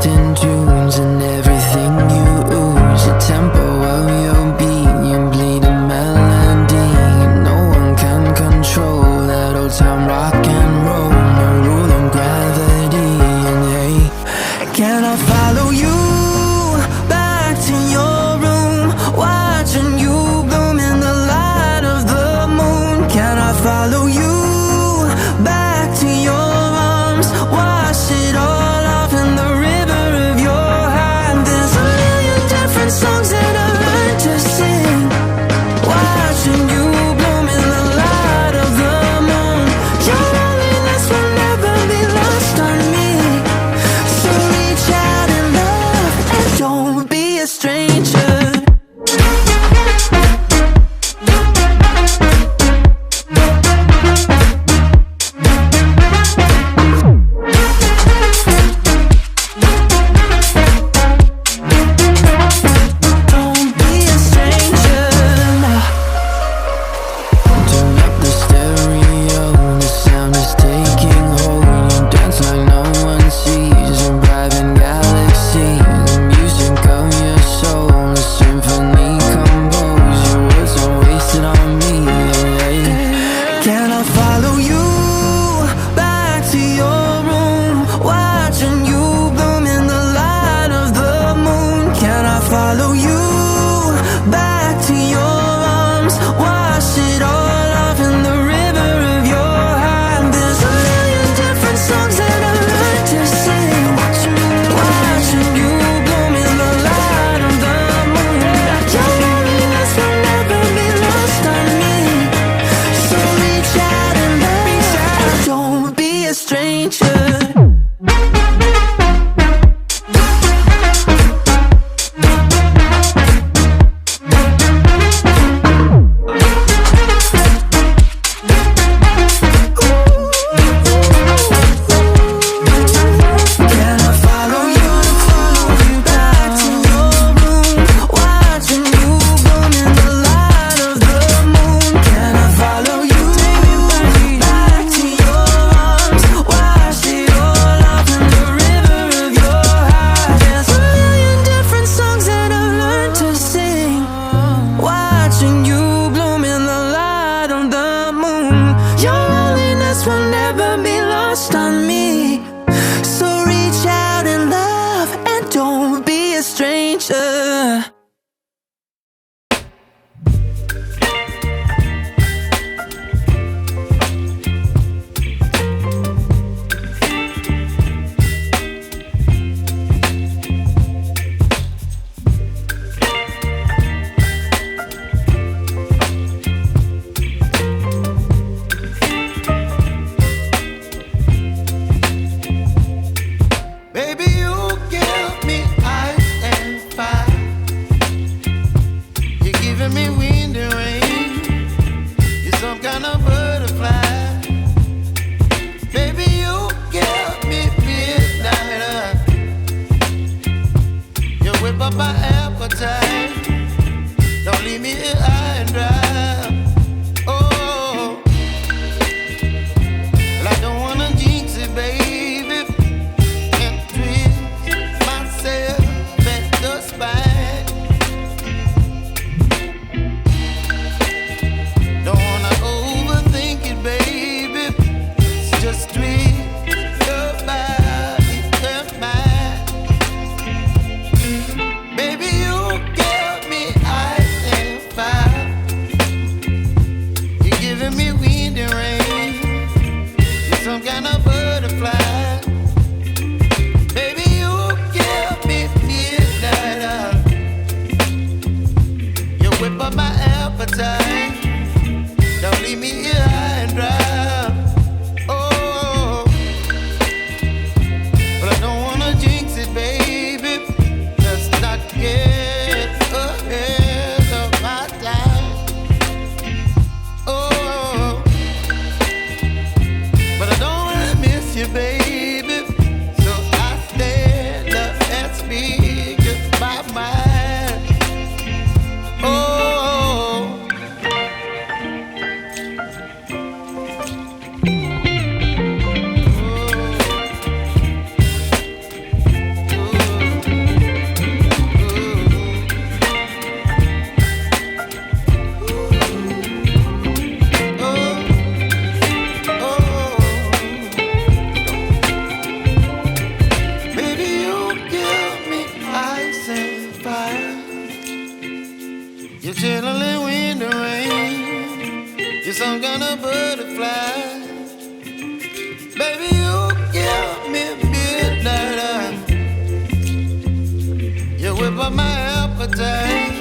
in tunes and everything you ooze. The tempo of your beat, you bleed a melody. No one can control that old time rock and roll. No rule of gravity. And hey, can I follow you back to your room, watching you bloom in the light of the moon? Can I follow you back to your arms, wash it all off in the river of your heart? There's a million different songs that I learned to sing, watching you bloom in the light of the moon. Your loneliness will never be lost on me, so reach out and love and don't be a stranger. Don't be a stranger now. Turn up the stereo, the sound is taking hold. You dance like no one sees, a private galaxy. The music of your soul, a symphony composed. Your words are wasted on me. Hey, can I follow you back to your room, watching you bloom in the light of the moon? Can I follow you back to your arms, wash it all off in the river of your heart? There's a million different songs that I learned to sing, watching you bloom in the light of the moon. Your loneliness will never be lost on me, so reach out and love, don't be a stranger. Can I follow you back to your room, watching you bloom in the light of the moon? Can I follow you back to your arms, wash it all off in the river of your heart? There's a million different songs that I've learned to sing, watching you bloom in the light of the moon. Your loneliness will never be lost on me, so reach out and love and don't be a stranger. Baby, you give me ice and fire. You're giving me wind and rain. You're some kind of butterfly. Baby, you give me midnight. You whip up my appetite. Don't leave me here high and dry. Oh, well, I don't wanna jinx it, baby, and twist myself at the spine. Don't wanna overthink it, baby. It's just twist your body and mine. Baby, you give me ice and fire. You're giving me wind and rain. You're some kind of butterfly. Baby, you give me midnight. You whip up my appetite. Don't leave me here high and dry. Oh, but I don't wanna jinx it, baby. Let's not get ahead of my time. Oh, but I don't wanna miss you, baby. So I stand up and speak just my mind. Oh, You're chilling in the rain. You're some kind of butterfly. Baby, you give me midnight. You whip up my appetite.